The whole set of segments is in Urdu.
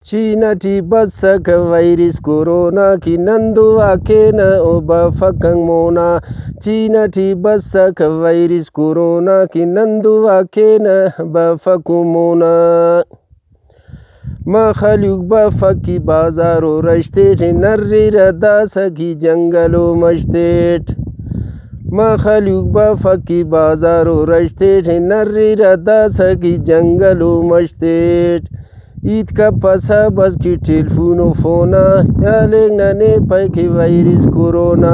Chinati basaka virus corona kinandua kena oba fakang mona. Chinati basaka virus corona kinandua kena ba fakumona. ما خلوق با فکی بازار و رشتیت نری ردا سکی جنگل و مشتیت. ما خلوق با فکی بازار و رشتیت نری ردا سکی جنگل و مشتیت. ایت کا پسا بس کی ٹیلفون و فونا یا لگنانے پای کی ویروس کورونا.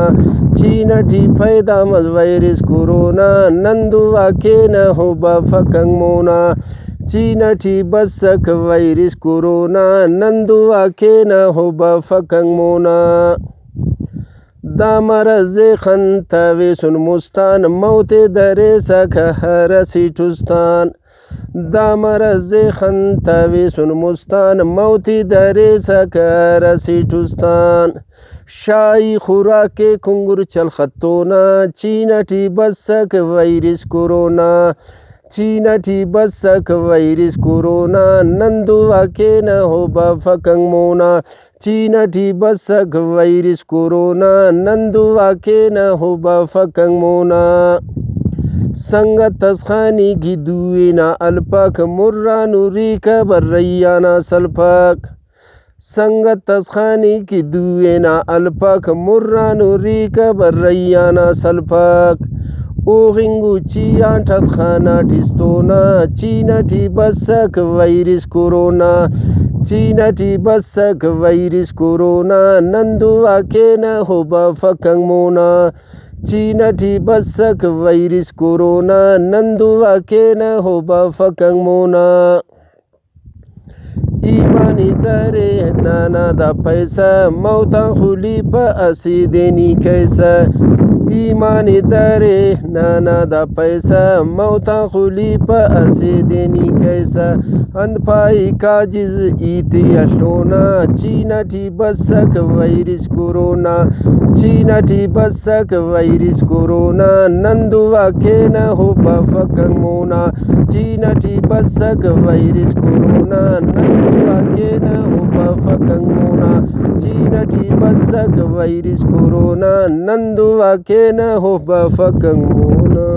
چینٹی پیدا مز ویروس کورونا نندو واکے نہ ہو با فکنگ مونا. چینٹی بسک ویروس کورونا نندو واکے نہ ہو با فکنگ مونا. دا مرض خنتاوی سن مستان موت درے سکھ ہرسی ٹستان. دا مرض خنتاوی سن مستان موتی درے سکھ ہرسی ٹستان. شائی خوراک کنگر چل خطونا چینٹی بسک ویروس کورونا. چینٹی بسک ویروس کورونا نندو واکے نہ ہو با فکنگ مونا. چینٹی بسک ویروس کورونا نندو واکے نہ ہو با فکنگ مونا. سنگت تسخانی کی دوینا الپاک مرانو ریکا بریانا سلپاک. سنگت تسخانی کی دوینا الپاک مرانو ریکا بریانا سلپاک. اوغنگو چیان تدخانا ٹستونا چینٹی بسک ویروس کورونا. چینٹی بسک ویروس کورونا نندو واکے نہ ہو با فکنگ مونا. چینٹی بسک ویروس کورونا نندو واکے نہ ہو با فکنگ مونا. ایمانی درے نانا دا پیسہ موتا خلی پا اسی دینی کیسا. ایمانی درے نانا دا پیسہ موتا خلی پا اسی دینی کیسا. اند پائی کاجز ایتی اشونا چینٹی بسک ویروس کورونا. چینٹی بسک ویروس کورونا نندو واکے نہ ہو با فکنگ مونا. چینٹی بسک ویروس کورونا نندو واکے نہ ہو با فکنگ مونا. چینٹی بسک ویروس کورونا نندو واکے نہ ہو با فکنگ مونا.